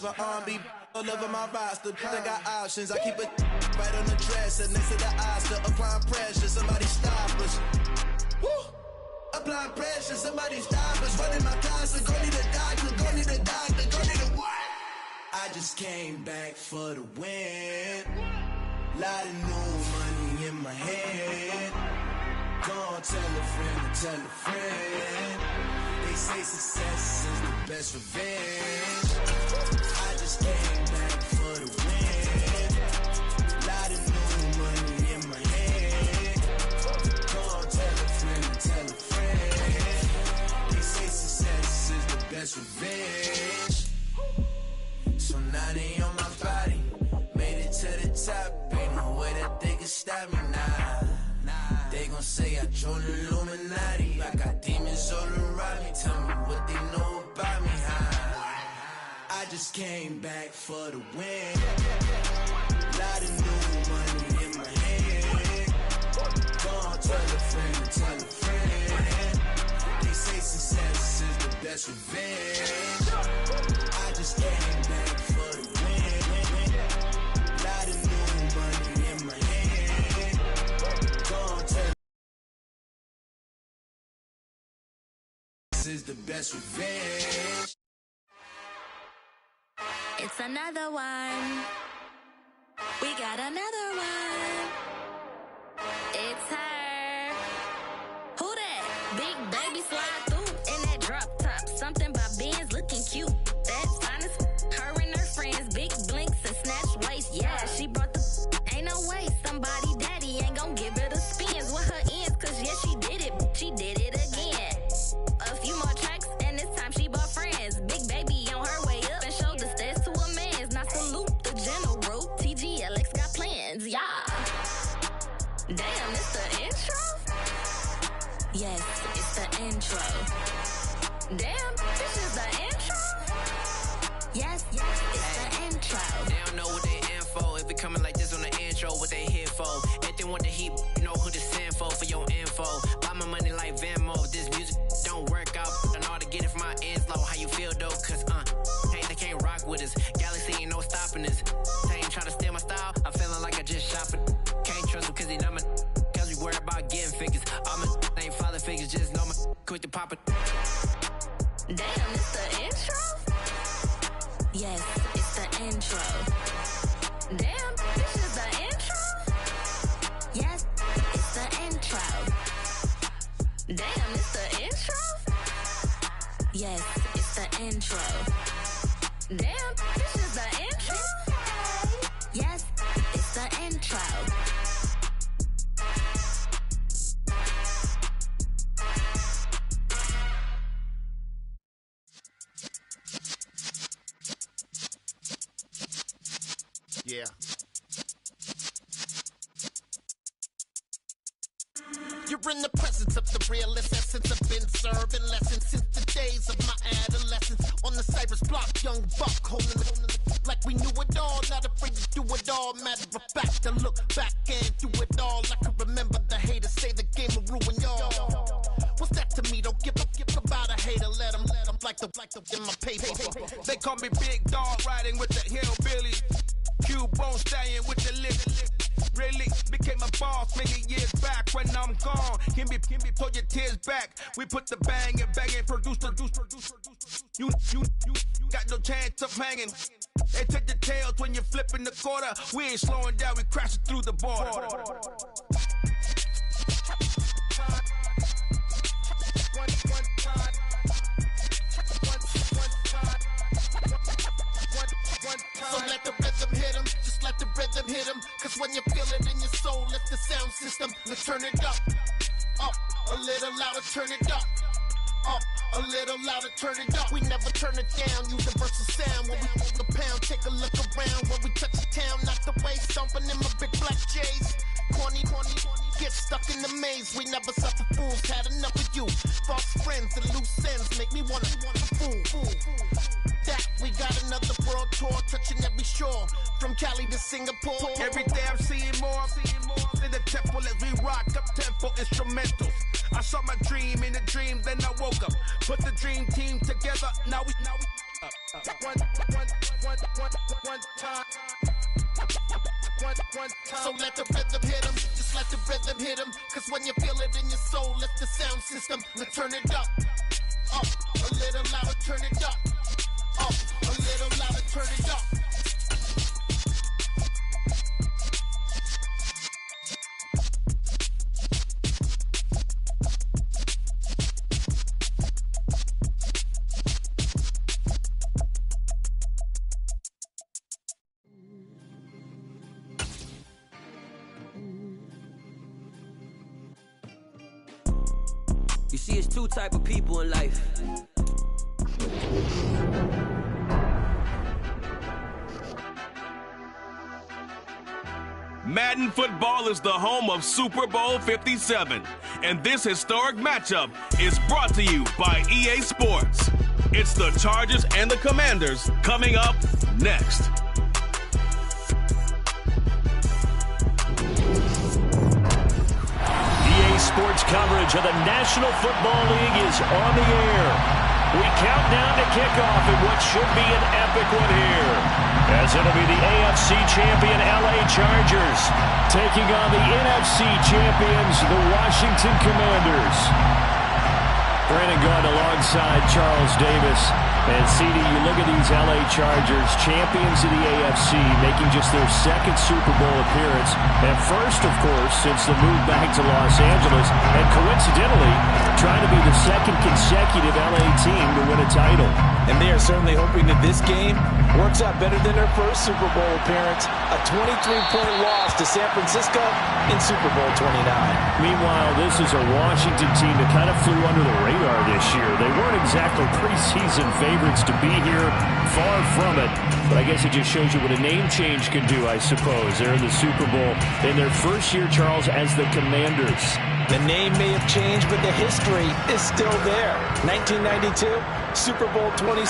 My R&B all over my roster. I got options. I keep it right on the dresser next to the Oscar. Applying pressure. Somebody stop us. Woo! Applying pressure. Somebody stop us. Running my closet. Go need a doctor. Go need a doctor. Go need a what? I just came back for the win. Lot of new money in my head. Go tell a friend to tell a friend. They say success is the best revenge. I just came back for the win. Lot of new money in my head. Go tell a friend to tell a friend. They say success is the best revenge. So now they on my body. Made it to the top. Ain't no way that they can stop me now. They gon' say I joined the Illuminati. I got demons all around me. Tell me what they know about me, huh? I just came back for the win. Lot of new money in my head. Go on, tell a friend, tell a friend. They say success is the best revenge. I just came back for the win. Lot of new money in my head. Is the best revenge. It's another one. We got another one. It's her. Who that? Big baby slide through in that drop top. Something by Benz looking cute. That's fine as her and her friends. Big blinks and snatch waist. Yeah, she brought the. Ain't no way somebody daddy ain't gon' give her the spins with her ends. Cause yeah, she did it. She did it again. A few more tracks, and this time she bought friends. Big baby on her way up and showed the stairs to a man's. Now salute the general. TGLX got plans, yeah. Damn, it's the intro? Yes, it's the intro. Damn, this is the intro? Yes, it's the intro. They don't know what they in for. If it coming like this on the intro, what they here for? If they want the heat, you know who to send for your info. Buy my money like Venmo. This music don't work out, and all to get it from my ends low. How you feel though? Cause hey, they can't rock with us. Galaxy ain't no stopping this. They ain't trying to steal my style. I'm feeling like I just shopping. Can't trust them cause they know my. Cause we worried about getting figures. All my ain't father figures, just know my. Quick to pop it. Damn, it's the intro? Yes, it's the intro. Damn, this is the intro? Yes, it's the intro. Damn, it's the intro? Yes, it's the intro. Damn, this is the intro? Yes, it's the intro. Yeah. You're in the presence of the realest essence. I've been serving lessons since the days of my adolescence. On the Cypress block, young buck holding it like we knew it all. Not afraid to do it all. Matter of fact, to look back and do it all. I can remember the haters say the game will ruin y'all. What's that to me? Don't give about a hater. Let them like the in my paper. They call me Big Dog, riding with the hillbillies. Cubone stallion with the lip. Really became a boss many years back. When I'm gone, can be pull your tears back. We put the bang and produce. You got no chance of hanging. They take the tails when you're flipping the quarter. We ain't slowing down, we crashing through the border. So let the rhythm hit him, just let the rhythm hit him. Cause when you feel it in your soul, lift the sound system. Let's turn it up, a little louder, turn it up, a little louder, turn it up. We never turn it down, universal sound. When we move the pound, take a look around. When we touch the town, not the way, stomping in my big black J's. Corny, get stuck in the maze. We never suffer fools, had enough of you. False friends and loose ends make me wanna fool. That we got another world tour, touching every shore, from Cali to Singapore. Every day I'm seeing more in the temple as we rock up tempo instrumentals. I saw my dream in a dream, then I woke up. Put the dream team together, now we So let the rhythm hit him, just let the rhythm hit him. Cause when you feel it in your soul, lift the sound system. Now turn it up, a little louder, turn it up, a little louder, turn it up. You see, it's two type of people in life. Madden Football is the home of Super Bowl 57, and this historic matchup is brought to you by EA Sports. It's the Chargers and the Commanders coming up next. Sports coverage of the National Football League is on the air. We count down to kickoff in what should be an epic one here, as it'll be the AFC champion LA Chargers taking on the NFC champions, the Washington Commanders. Brandon Gaudin alongside Charles Davis. And CD, you look at these LA Chargers, champions of the AFC, making just their second Super Bowl appearance. And first, of course, since the move back to Los Angeles. And coincidentally, trying to be the second consecutive LA team to win a title. And they are certainly hoping that this game works out better than their first Super Bowl appearance. A 23-point loss to San Francisco in Super Bowl 29. Meanwhile, this is a Washington team that kind of flew under the radar this year. They weren't exactly preseason favorites to be here, far from it. But I guess it just shows you what a name change can do, I suppose. They're in the Super Bowl in their first year, Charles, as the Commanders. The name may have changed, but the history is still there. 1992, Super Bowl 26.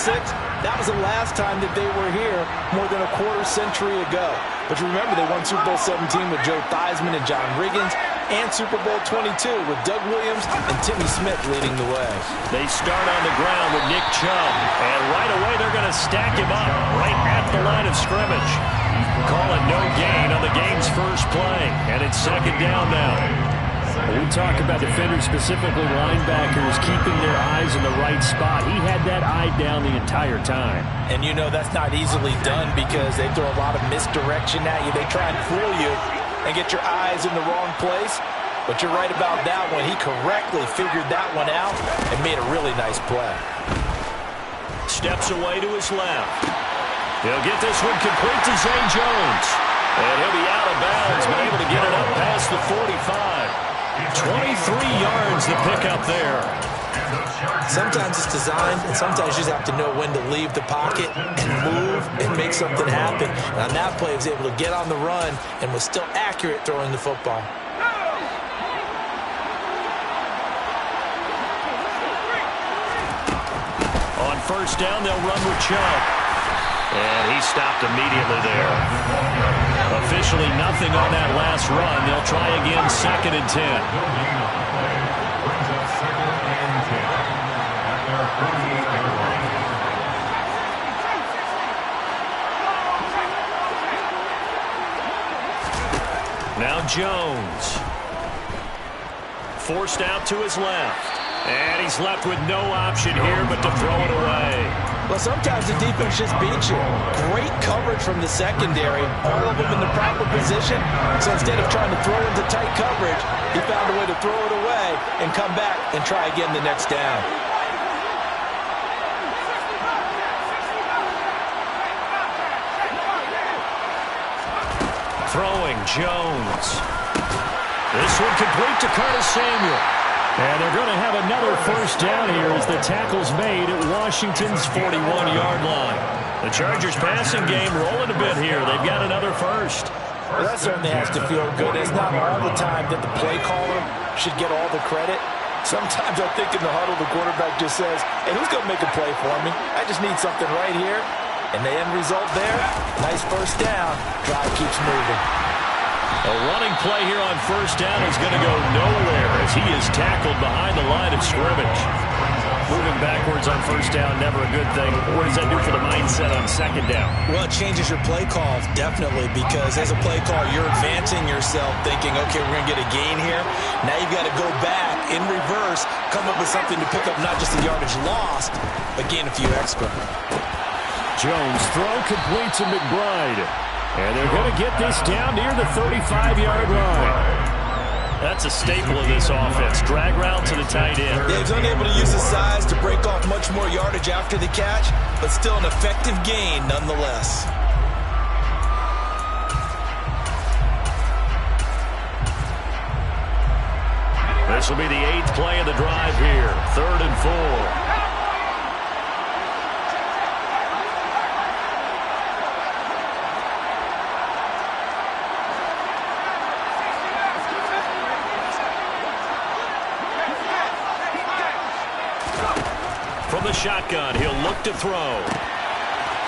That was the last time that they were here more than a quarter century ago. But remember, they won Super Bowl 17 with Joe Theismann and John Riggins, and Super Bowl 22 with Doug Williams and Timmy Smith leading the way. They start on the ground with Nick Chubb, and right away they're going to stack him up right at the line of scrimmage. Call it no gain on the game's first play, and it's second down now. We talk about defenders, specifically linebackers, keeping their eyes in the right spot. He had that eye down the entire time. And you know that's not easily done because they throw a lot of misdirection at you. They try and fool you and get your eyes in the wrong place. But you're right about that one. He correctly figured that one out and made a really nice play. Steps away to his left. He'll get this one complete to Zay Jones. And he'll be out of bounds, but able to get it up past the 45. 23 yards to pick up there. Sometimes it's designed, and sometimes you just have to know when to leave the pocket and move and make something happen. And on that play, he was able to get on the run and was still accurate throwing the football. On first down, they'll run with Chubb. And he stopped immediately there. Officially nothing on that last run. They'll try again, 2nd and 10. Now Jones. Forced out to his left. And he's left with no option here but to throw it away. Well, sometimes the defense just beats you. Great coverage from the secondary. All of them in the proper position. So instead of trying to throw into tight coverage, he found a way to throw it away and come back and try again the next down. Throwing Jones. This one complete to Curtis Samuel. And they're going to have another first down here as the tackle's made at Washington's 41-yard line. The Chargers passing game rolling a bit here. They've got another first. Well, that certainly has to feel good. It's not all the time that the play caller should get all the credit. Sometimes I think in the huddle, the quarterback just says, hey, who's going to make a play for me? I just need something right here. And the end result there, nice first down. Drive keeps moving. A running play here on first down is going to go nowhere as he is tackled behind the line of scrimmage. Moving backwards on first down, never a good thing. What does that do for the mindset on second down? Well, it changes your play call, definitely, because as a play call, you're advancing yourself thinking, okay, we're going to get a gain here. Now you've got to go back in reverse, come up with something to pick up not just the yardage lost, but gain a few extra. Jones throw complete to McBride. And they're going to get this down near the 35-yard line. That's a staple of this offense. Drag route to the tight end. Yeah, he's unable to use his size to break off much more yardage after the catch, but still an effective gain nonetheless. This will be the 8th play of the drive here. 3rd and 4. From the shotgun, he'll look to throw.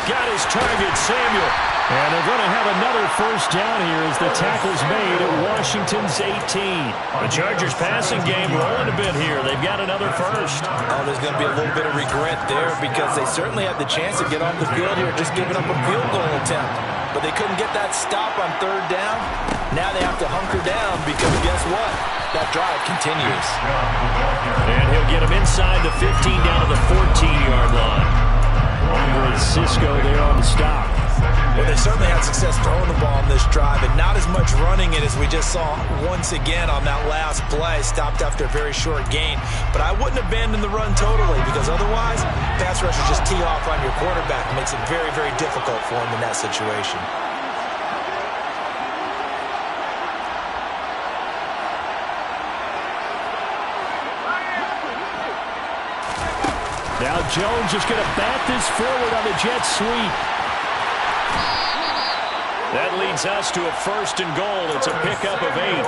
Got his target, Samuel. And they're going to have another first down here as the tackle's made at Washington's 18. The Chargers passing game rolling a bit here. They've got another first. Oh, there's going to be a little bit of regret there because they certainly had the chance to get on the field here, just giving up a field goal attempt. But they couldn't get that stop on 3rd down. Now they have to hunker down because guess what? That drive continues. And he'll get him inside the 15 down to the 14-yard line. Andre Cisco there on the stop. Well, they certainly had success throwing the ball on this drive, and not as much running it as we just saw once again on that last play. Stopped after a very short gain. But I wouldn't abandon the run totally because otherwise, pass rushers just tee off on your quarterback. It makes it very, very difficult for him in that situation. Now Jones is going to bat this forward on the jet sweep. That leads us to a 1st and goal. It's a pickup of 8.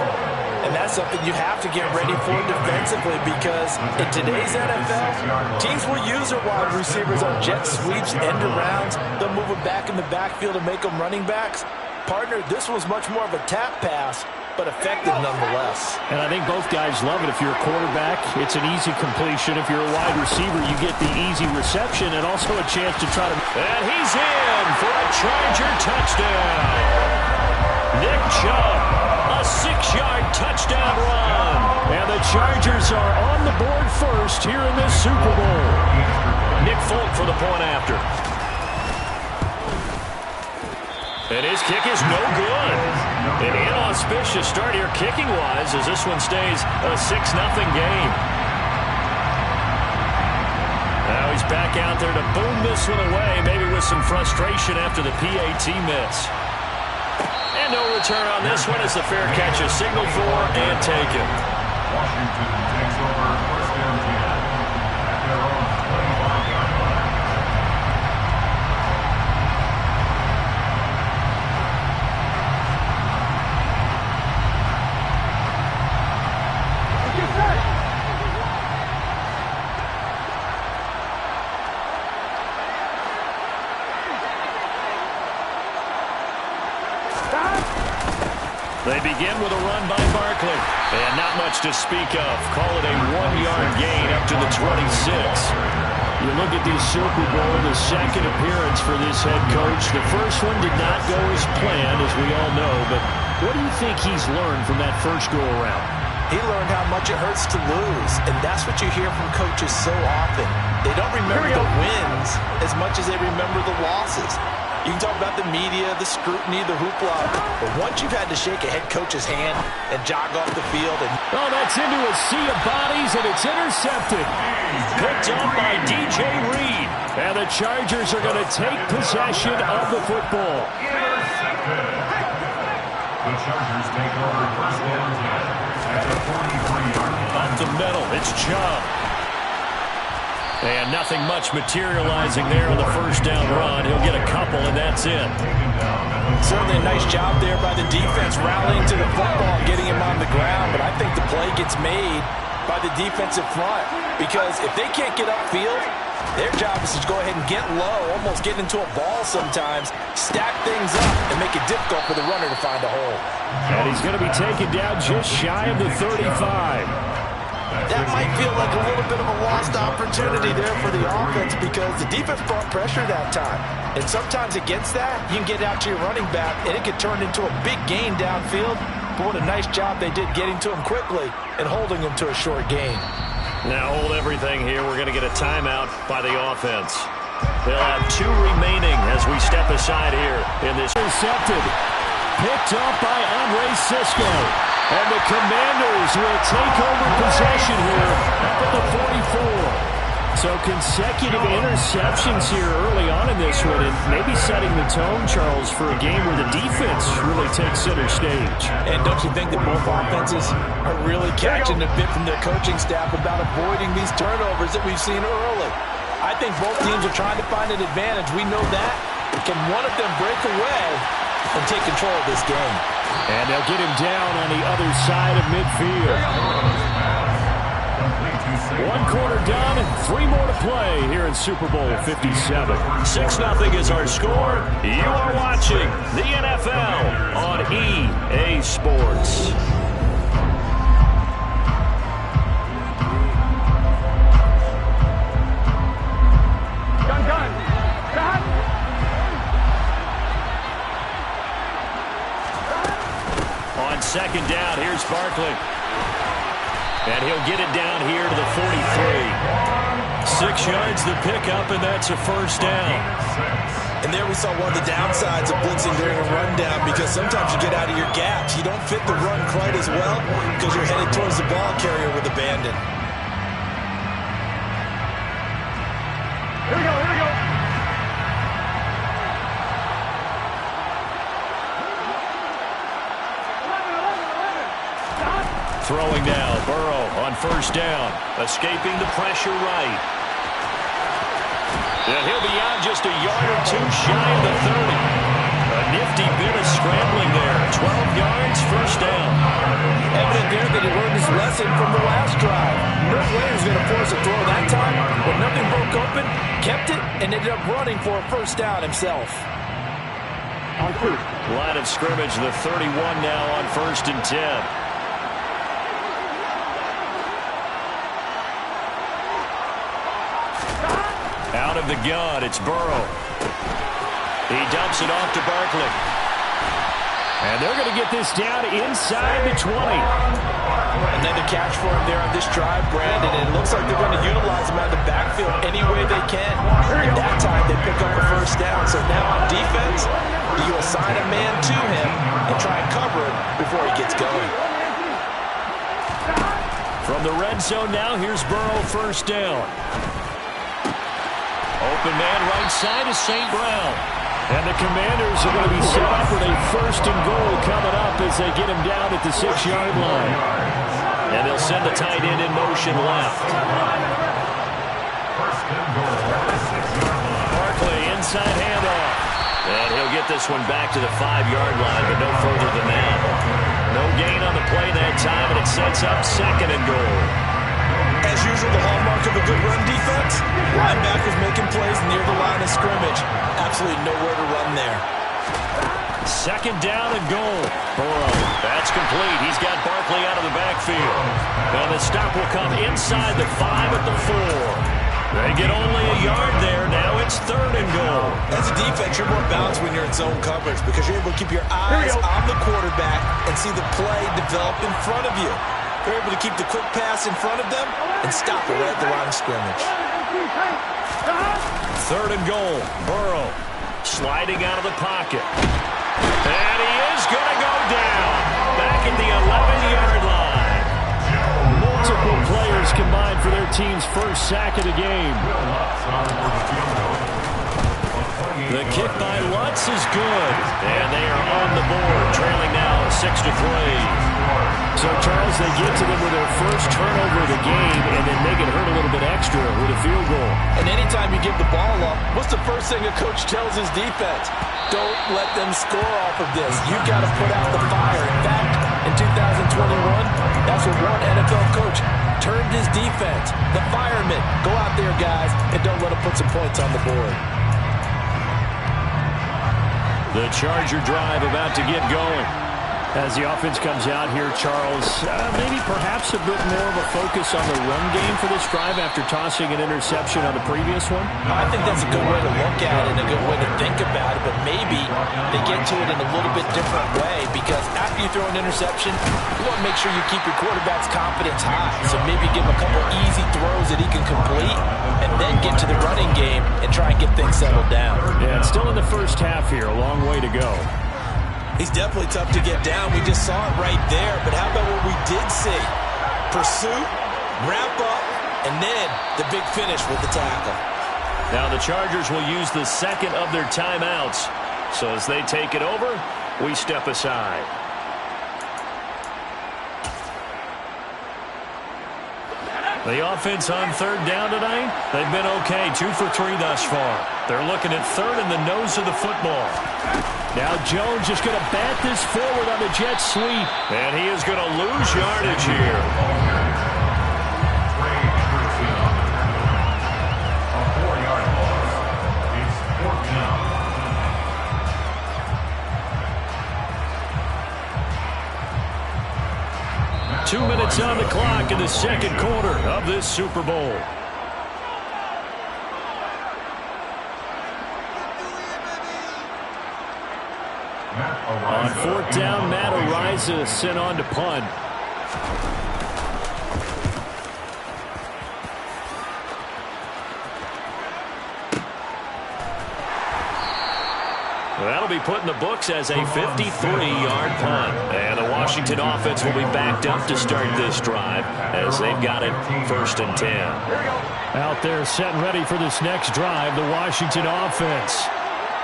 And that's something you have to get ready for defensively because in today's NFL, teams will use their wide receivers on jet sweeps, end arounds. They'll move them back in the backfield and make them running backs. Partner, this was much more of a tap pass, but effective nonetheless. And I think both guys love it. If you're a quarterback, it's an easy completion. If you're a wide receiver, you get the easy reception and also a chance to try to... And he's in for a Charger touchdown. Nick Chubb, a 6-yard touchdown run. And the Chargers are on the board first here in this Super Bowl. Nick Folk for the point after. And his kick is no good. An inauspicious start here kicking-wise as this one stays a 6-0 game. Now he's back out there to boom this one away, maybe with some frustration after the PAT miss. And no return on this one as the fair catch is signaled for and taken. Washington takes over 1st and 10 at their own 25-yard line. They begin with a run by Barkley. And not much to speak of. Call it a 1-yard gain up to the 26. You look at this Super Bowl, the 2nd appearance for this head coach. The first one did not go as planned, as we all know. But what do you think he's learned from that first go-around? He learned how much it hurts to lose, and that's what you hear from coaches so often. They don't remember the wins as much as they remember the losses. You can talk about the media, the scrutiny, the hoopla, but once you've had to shake a head coach's hand and jog off the field and... Oh, that's into a sea of bodies, and it's intercepted. Picked up by DJ Reed. And the Chargers are going to take possession of the football. Intercepted. The Chargers take over 1st and 10 at the 43-yard line. Up the middle, it's Chubb. And nothing much materializing there on the first down run. He'll get a couple, and that's it. Certainly a nice job there by the defense rallying to the football and getting him on the ground. But I think the play gets made by the defensive front because if they can't get upfield, their job is to go ahead and get low, almost get into a ball sometimes, stack things up, and make it difficult for the runner to find a hole. And he's going to be taken down just shy of the 35. That might feel like a little bit of a lost opportunity there for the offense because the defense brought pressure that time. And sometimes against that, you can get out to your running back, and it could turn into a big gain downfield. But what a nice job they did getting to him quickly and holding him to a short gain. Now hold everything here. We're going to get a timeout by the offense. They'll have 2 remaining as we step aside here in this. Intercepted. Picked up by Andre Cisco. And the Commanders will take over possession here for the 44. So consecutive interceptions here early on in this one, and maybe setting the tone, Charles, for a game where the defense really takes center stage. And don't you think that both offenses are really catching a bit from their coaching staff about avoiding these turnovers that we've seen early? I think both teams are trying to find an advantage. We know that. Can one of them break away and take control of this game? And they'll get him down on the other side of midfield. 1 quarter done and 3 more to play here in Super Bowl 57. 6-0 is our score. You are watching the NFL on EA Sports. On 2nd down, here's Barkley. And he'll get it down here to the 43. 6 yards the pickup, and that's a first down. And there we saw one of the downsides of blitzing during a rundown, because sometimes you get out of your gaps. You don't fit the run quite as well because you're headed towards the ball carrier with abandon. Here we go. Throwing now, Burrow on 1st down, escaping the pressure right. And he'll be out just a yard or 2 shy of the 30. A nifty bit of scrambling there. 12 yards, 1st down. Evident there that he learned his lesson from the last drive. No way he was going to force a throw that time, but nothing broke open, kept it, and ended up running for a 1st down himself. Line of scrimmage, the 31 now on 1st and 10. Out of the gun, it's Burrow. He dumps it off to Barkley. And they're going to get this down inside the 20. Another catch for him there on this drive, Brandon. And it looks like they're going to utilize him out of the backfield any way they can. And that time they pick up a 1st down. So now on defense, you assign a man to him and try and cover him before he gets going. From the red zone now, here's Burrow, 1st down. Open man right side is St. Brown. And the Commanders are going to be set up with a 1st and goal coming up as they get him down at the 6-yard line. And they'll send the tight end in motion left. Barkley, inside handoff. And he'll get this one back to the 5-yard line, but no further than that. No gain on the play that time, and it sets up 2nd and goal. As usual, the hallmark of a good run defense, linebackers making plays near the line of scrimmage. Absolutely nowhere to run there. 2nd down and goal. Burrow, that's complete. He's got Barkley out of the backfield. And the stop will come inside the 5 at the 4. They get only a yard there. Now it's 3rd and goal. As a defense, you're more balanced when you're in zone coverage because you're able to keep your eyes on the quarterback and see the play develop in front of you. You're able to keep the quick pass in front of them and stop it right at the line of scrimmage. 3rd and goal. Burrow sliding out of the pocket. And he is going to go down. Back at the 11-yard line. Multiple players combined for their team's 1st sack of the game. The kick by Lutz is good. And they are on the board, trailing now 6-3. So, Charles, they get to them with their 1st turnover of the game and then make it hurt a little bit extra with a field goal. And anytime you give the ball up, what's the first thing a coach tells his defense? Don't let them score off of this. You've got to put out the fire. In fact, in 2021, that's what one NFL coach termed his defense. The firemen. Go out there, guys, and don't let them put some points on the board. The Charger drive about to get going. As the offense comes out here, Charles, maybe perhaps a bit more of a focus on the run game for this drive after tossing an interception on the previous one? I think that's a good way to look at it and a good way to think about it, but maybe they get to it in a little bit different way because after you throw an interception, you want to make sure you keep your quarterback's confidence high. So maybe give him a couple easy throws that he can complete and then get to the running game and try and get things settled down. Yeah, it's still in the first half here. A long way to go. He's definitely tough to get down. We just saw it right there. But how about what we did see? Pursuit, wrap up, and then the big finish with the tackle. Now the Chargers will use the second of their timeouts. So as they take it over, we step aside. The offense on third down tonight, they've been okay. 2 for 3 thus far. They're looking at third in the nose of the football. Now Jones is going to bat this forward on the jet sweep. And he is going to lose yardage here. A 4-yard loss. It's 4th down. Two minutes on the clock in the second quarter of this Super Bowl. On 4th down, Matt Araiza sent on to punt. That'll be put in the books as a 53-yard punt. And the Washington offense will be backed up to start this drive as they've got it 1st and 10. Out there set and ready for this next drive, the Washington offense.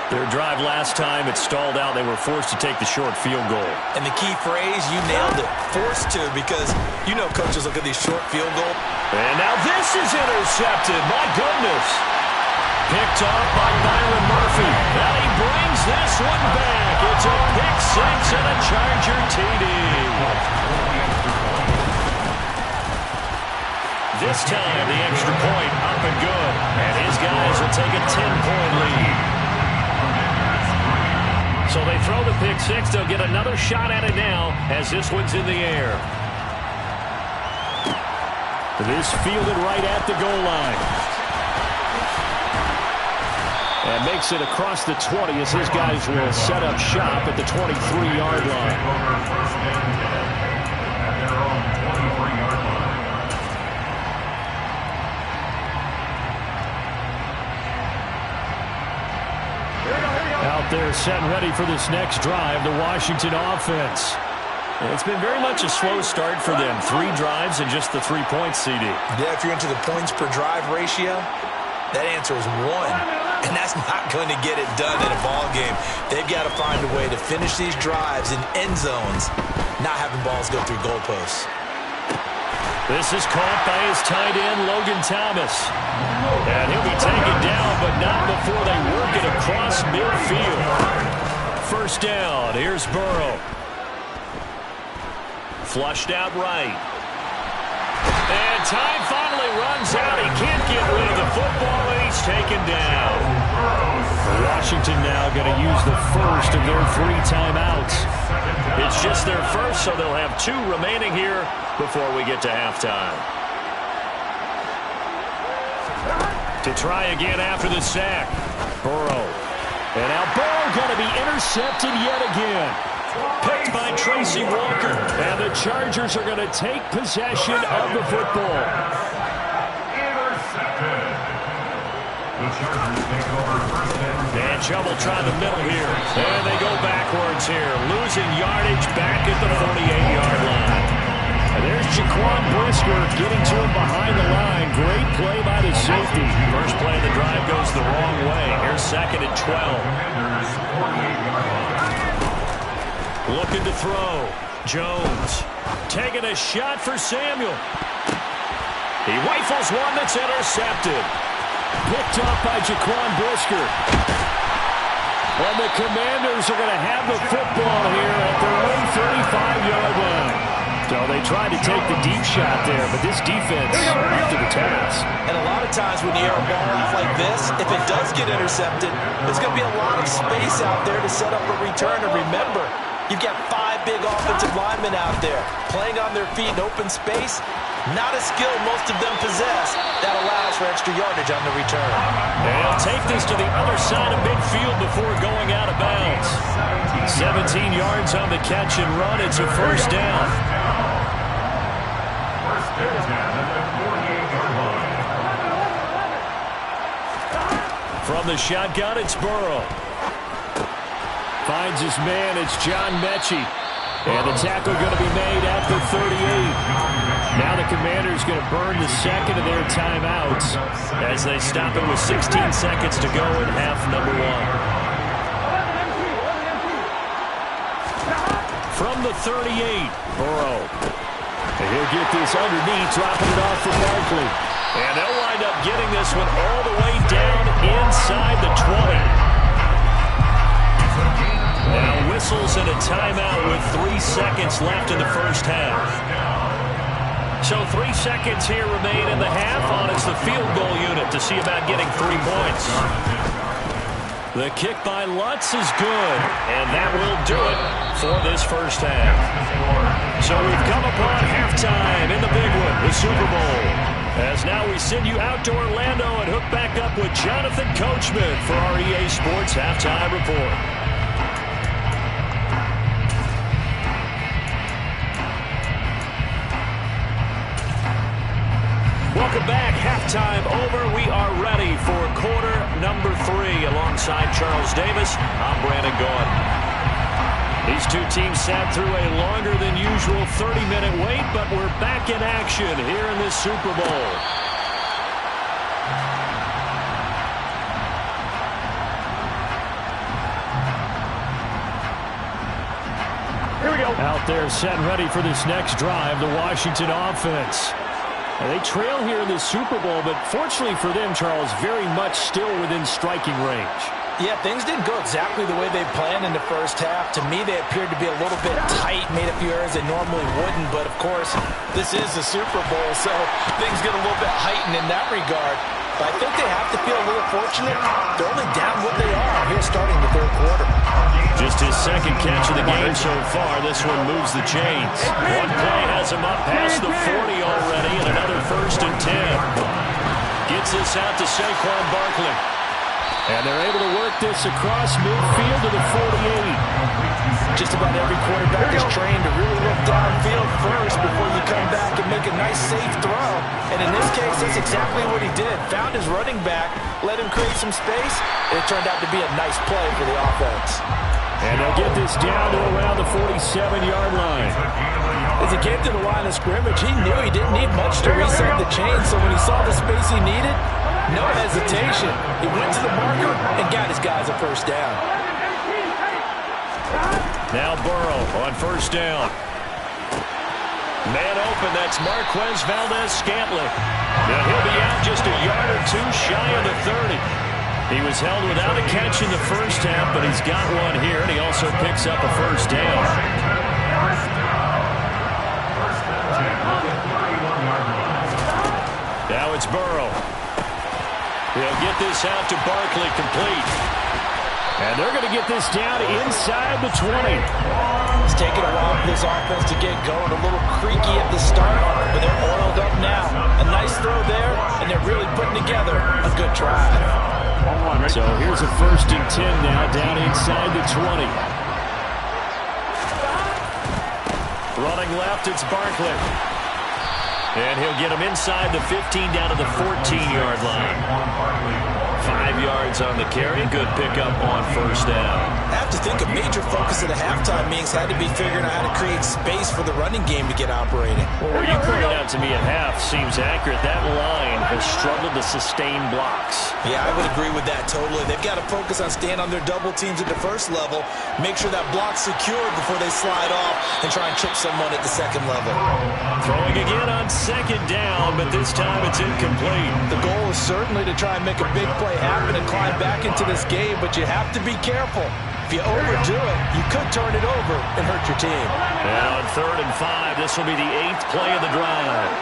Their drive last time, it stalled out. They were forced to take the short field goal. And the key phrase, you nailed it, forced to, because you know coaches look at these short field goals. And now this is intercepted. My goodness. Picked off by Byron Murphy. And he brings this one back. It's a pick six and a Charger TD. This time, the extra point up and good. And his guys will take a 10-point lead. So they throw the pick six. They'll get another shot at it now as this one's in the air. This fielded right at the goal line. And makes it across the 20 as his guys will set up shop at the 23-yard line. Out there set and ready for this next drive, the Washington offense. It's been very much a slow start for them. 3 drives and just the 3 points, CD. Yeah, if you're into the points per drive ratio, that answer is 1. And that's not going to get it done in a ball game. They've got to find a way to finish these drives in end zones, not having balls go through goalposts. This is caught by his tight end, Logan Thomas. And he'll be taken down, but not before they work it across midfield. First down, here's Burrow. Flushed out right. And time finally runs out. He can't get rid of the football, and he's taken down. Washington now going to use the first of their 3 timeouts. It's just their first, so they'll have 2 remaining here before we get to halftime. To try again after the sack. Burrow. And now Burrow going to be intercepted yet again. Picked by Tracy Walker. And the Chargers are going to take possession of the football. Intercepted. The Chargers take over first down. And trouble trying the middle here. And they go backwards here. Losing yardage back at the 48-yard line. And there's Jaquan Brisker getting to him behind the line. Great play by the safety. First play of the drive goes the wrong way. Here's 2nd and 12. Looking to throw. Jones taking a shot for Samuel. He rifles one that's intercepted. Picked off by Jaquan Brisker. And the Commanders are going to have the football here at their own 35-yard line. So they tried to take the deep shot there, but this defense up to the task. And a lot of times when you air a ball off like this, if it does get intercepted, there's going to be a lot of space out there to set up a return. And remember, you've got 5 big offensive linemen out there. Playing on their feet in open space, not a skill most of them possess. That allows for extra yardage on the return. They'll take this to the other side of midfield before going out of bounds. 17 yards on the catch and run. It's a first down. First down at the 48-yard line. From the shotgun, it's Burrow. Finds his man, it's John Mechie. And the tackle going to be made at the 38. Now the Commanders going to burn the second of their timeouts as they stop it with 16 seconds to go in half number one. From the 38, Burrow. And he'll get this underneath, dropping it off for Barkley. And they'll wind up getting this one all the way down inside the 20. Now whistles and a timeout with 3 seconds left in the first half. So 3 seconds here remain in the half on it's the field goal unit to see about getting 3 points. The kick by Lutz is good, and that will do it for this first half. So we've come upon halftime in the big one, the Super Bowl. As now we send you out to Orlando and hook back up with Jonathan Coachman for our EA Sports Halftime Report. Welcome back. Halftime over. We are ready for quarter number 3. Alongside Charles Davis, I'm Brandon Gaudin. These two teams sat through a longer than usual 30-minute wait, but we're back in action here in this Super Bowl. Here we go. Out there set ready for this next drive, the Washington offense. They trail here in the Super Bowl, but fortunately for them, Charles, very much still within striking range. Yeah, things didn't go exactly the way they planned in the first half. To me, they appeared to be a little bit tight, made a few errors they normally wouldn't. But, of course, this is the Super Bowl, so things get a little bit heightened in that regard. But I think they have to feel a little fortunate. They're only down what they are here starting the third quarter. Just his second catch of the game so far. This one moves the chains. One play has him up past the 40 already, and another 1st and 10. Gets this out to Saquon Barkley. And they're able to work this across midfield to the 48. Just about every quarterback is trained to really look downfield first before you come back and make a nice, safe throw. And in this case, that's exactly what he did. Found his running back, let him create some space, and it turned out to be a nice play for the offense. And they'll get this down to around the 47-yard line. As he came to the line of scrimmage, he knew he didn't need much to reset the chain, so when he saw the space he needed, no hesitation. He went to the marker and got his guys a first down. Now Burrow on first down. Man open, that's Marquez Valdez-Scantling. Now he'll be out just a yard or two shy of the 30. He was held without a catch in the first half, but he's got one here, and he also picks up a first down. Now it's Burrow. He'll get this out to Barkley, complete. And they're going to get this down inside the 20. It's taken a while for this offense to get going. A little creaky at the start, but they're oiled up now. A nice throw there, and they're really putting together a good drive. So here's a 1st and 10 now, down inside the 20. Running left, it's Barkley. And he'll get him inside the 15 down to the 14-yard line. 5 yards on the carry. Good pickup on first down. I have to think a major focus of the halftime meetings had to be figuring out how to create space for the running game to get operating. Well, you pointed out to me at half seems accurate. That line has struggled to sustain blocks. Yeah, I would agree with that totally. They've got to focus on staying on their double teams at the first level, make sure that block's secured before they slide off and try and chip someone at the second level. Throwing again on second down, but this time it's incomplete. The goal is certainly to try and make a big play happen and climb back into this game, but you have to be careful. If you overdo it, you could turn it over and hurt your team. And on 3rd and 5, this will be the 8th play of the drive.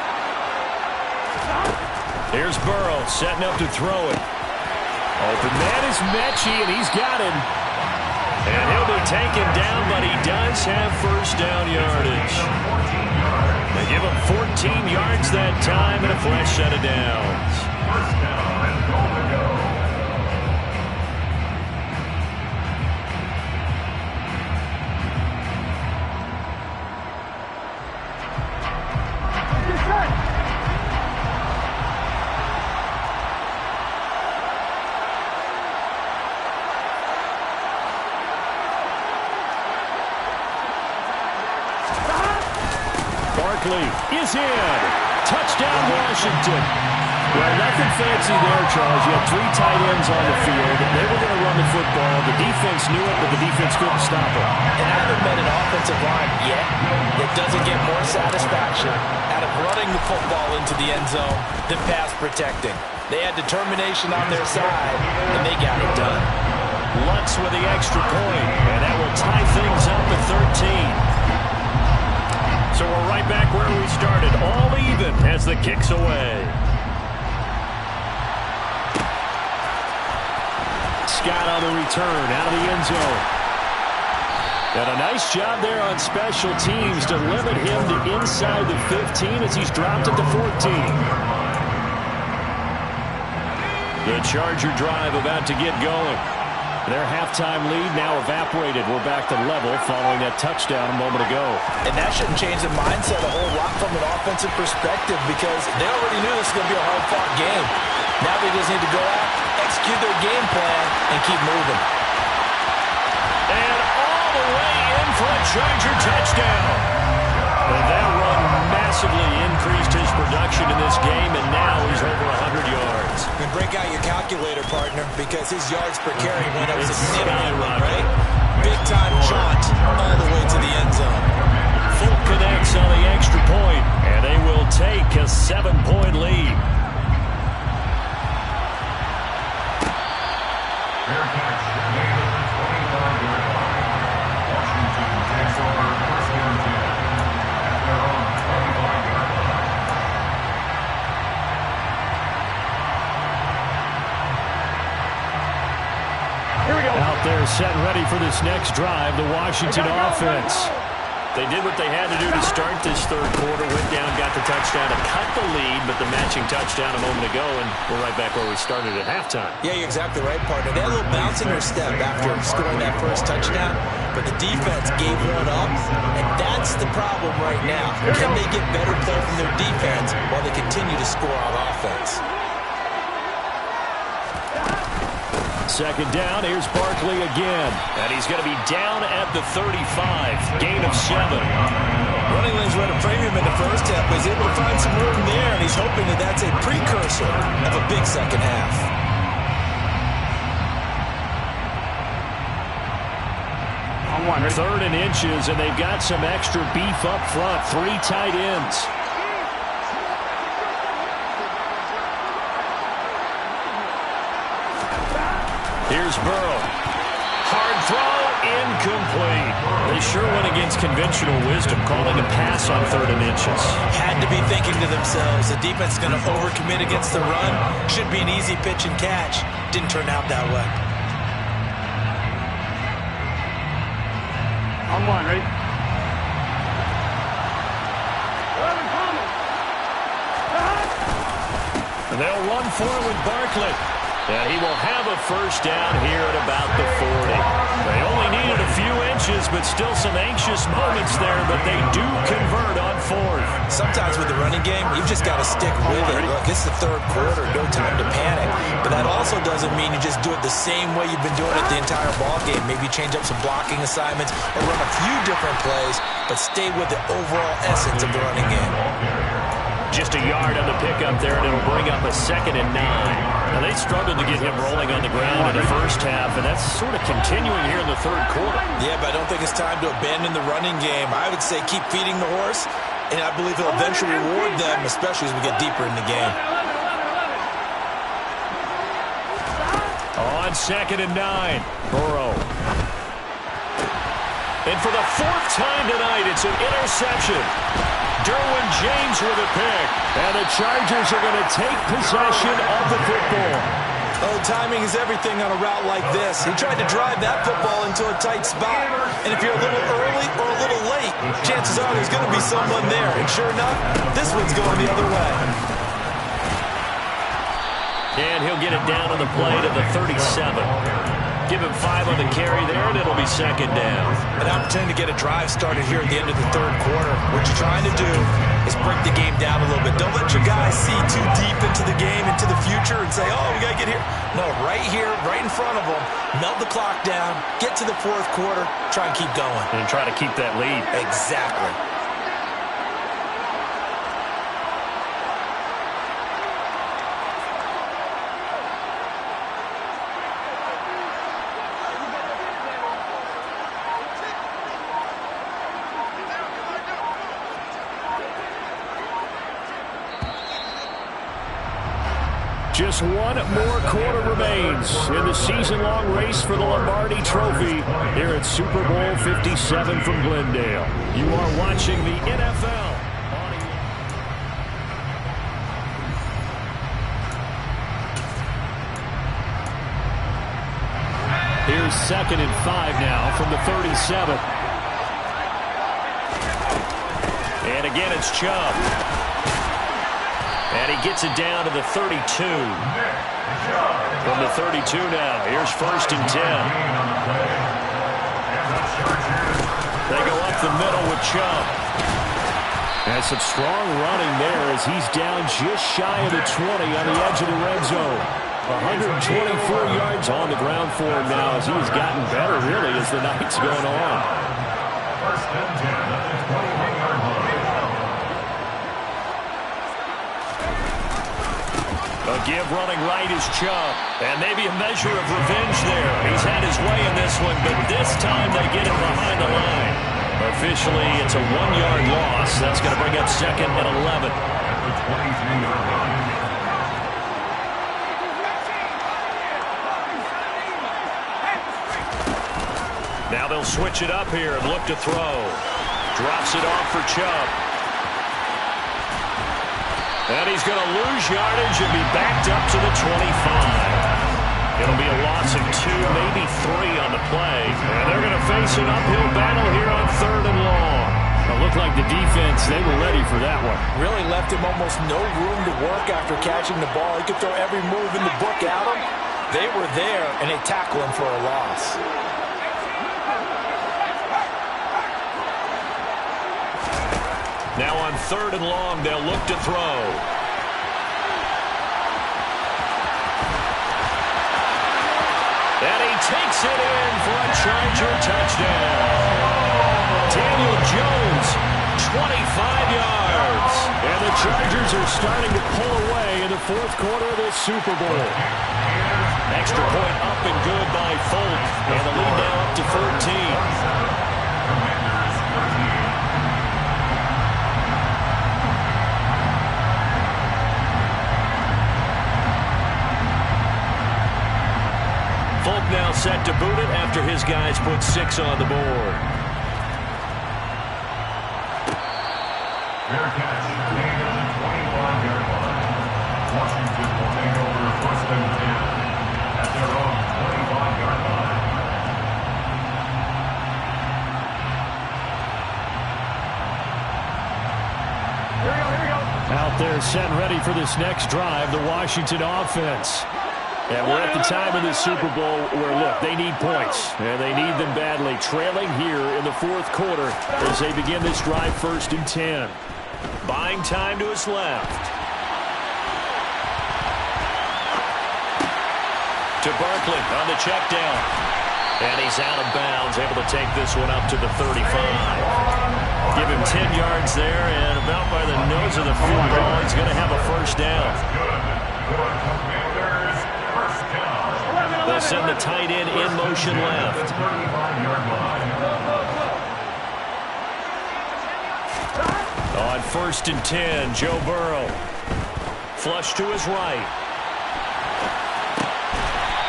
Here's Burrow setting up to throw it. Open man is Mechie, and he's got him. And he'll be taken down, but he does have first down yardage. They give him 14 yards that time and a fresh set of downs. First down and goal to go. Is in. Touchdown, Washington. Well, nothing fancy there, Charles. You had 3 tight ends on the field. They were going to run the football. The defense knew it, but the defense couldn't stop it. And I haven't met an offensive line yet that doesn't get more satisfaction out of running the football into the end zone than pass protecting. They had determination on their side, and they got it done. Lutz with the extra point, and that will tie things up at 13. So we're right back where we started, all even as the kick's away. Scott on the return, out of the end zone. And a nice job there on special teams to limit him to inside the 15 as he's dropped at the 14. The Charger drive about to get going. Their halftime lead now evaporated. We're back to level following that touchdown a moment ago. And that shouldn't change the mindset a whole lot from an offensive perspective because they already knew this was going to be a hard-fought game. Now they just need to go out, execute their game plan, and keep moving. And all the way in for a Charger touchdown. And that run massively increased his production in this game, and now he's over 100 yards. And break out your calculator, partner, because his yards per carry went up significantly, right? Big-time jaunt all the way to the end zone. Full connects on the extra point, and they will take a 7-point lead. Fair catch, made at the 25-yard line. Washington takes over first and 10 at their own 25-yard line. Out there set ready for this next drive, the Washington offense. They did what they had to do to start this third quarter, went down, got the touchdown to cut the lead, but the matching touchdown a moment ago, and we're right back where we started at halftime. Yeah, you're exactly right, partner. They had a little bounce in their step after scoring that first touchdown, but the defense gave one up, and that's the problem right now. Can they get better play from their defense while they continue to score on offense? Second down, here's Barkley again. And he's going to be down at the 35. Gain of 7. Running lanes were at a premium in the first half, but he's able to find some room there, and he's hoping that that's a precursor of a big second half. Third and inches, and they've got some extra beef up front. 3 tight ends. Here's Burrow. Hard throw, incomplete. They sure went against conventional wisdom, calling a pass on 3rd and inches. Had to be thinking to themselves, the defense is going to overcommit against the run. Should be an easy pitch and catch. Didn't turn out that way. On one, ready? And they'll run for it with Barkley. And he will have a first down here at about the 40. They only needed a few inches, but still some anxious moments there, but they do convert on 4th. Sometimes with the running game, you've just got to stick with it. Look, it's the third quarter, no time to panic. But that also doesn't mean you just do it the same way you've been doing it the entire ball game. Maybe change up some blocking assignments or run a few different plays, but stay with the overall essence of the running game. Just a yard on the pickup there, and it'll bring up a 2nd and 9. Now, they struggled to get him rolling on the ground in the first half, and that's sort of continuing here in the third quarter. Yeah, but I don't think it's time to abandon the running game. I would say keep feeding the horse, and I believe he'll eventually reward them, especially as we get deeper in the game. On 2nd and 9, Burrow. And for the 4th time tonight, it's an interception. Derwin James with a pick. And the Chargers are going to take possession of the football. Oh, timing is everything on a route like this. He tried to drive that football into a tight spot. And if you're a little early or a little late, chances are there's going to be someone there. And sure enough, this one's going the other way. And he'll get it down on the play to the 37. Give him 5 on the carry there, and it'll be second down. An opportunity to get a drive started here at the end of the third quarter. What you're trying to do is break the game down a little bit. Don't let your guys see too deep into the game, into the future, and say, oh, we got to get here. No, right here, right in front of them, melt the clock down, get to the fourth quarter, try and keep going. And try to keep that lead. Exactly. Just one more quarter remains in the season-long race for the Lombardi Trophy here at Super Bowl 57 from Glendale. You are watching the NFL. Here's 2nd and 5 now from the 37. And again, it's Chubb. And he gets it down to the 32. From the 32 now. Here's 1st and 10. They go up the middle with Chubb. And some strong running there as he's down just shy of the 20 on the edge of the red zone. 124 yards on the ground for him now as he's gotten better, really, as the night's going on. 1st and 10 at the 21-yard line. A give running right is Chubb. And maybe a measure of revenge there. He's had his way in this one, but this time they get him behind the line. Officially, it's a 1-yard loss. That's going to bring up 2nd and 11. At the 23-yard line. Now they'll switch it up here and look to throw. Drops it off for Chubb. And he's going to lose yardage and be backed up to the 25. It'll be a loss of 2, maybe 3 on the play. And they're going to face an uphill battle here on 3rd and long. It looked like the defense, they were ready for that one. Really left him almost no room to work after catching the ball. He could throw every move in the book at him. They were there, and they tackle him for a loss. Now on 3rd and long, they'll look to throw. And he takes it in for a Charger touchdown. Daniel Jones, 25 yards. And the Chargers are starting to pull away in the 4th quarter of this Super Bowl. Extra point up and good by Folk. And the lead now up to 14. Folk now set to boot it after his guys put 6 on the board. Fair catch, gained on the 25-yard line. Washington will take over 1st and 10 at their own 25-yard line. Out there set and ready for this next drive, the Washington offense. And we're at the time of the Super Bowl where, look, they need points, and they need them badly. Trailing here in the 4th quarter as they begin this drive 1st and 10. Buying time to his left. To Barkley on the check down. And he's out of bounds, able to take this one up to the 35. Give him 10 yards there, and about by the nose of the football, he's going to have a 1st down. They'll send the tight end in motion left. On 1st and 10, Joe Burrow. Flush to his right.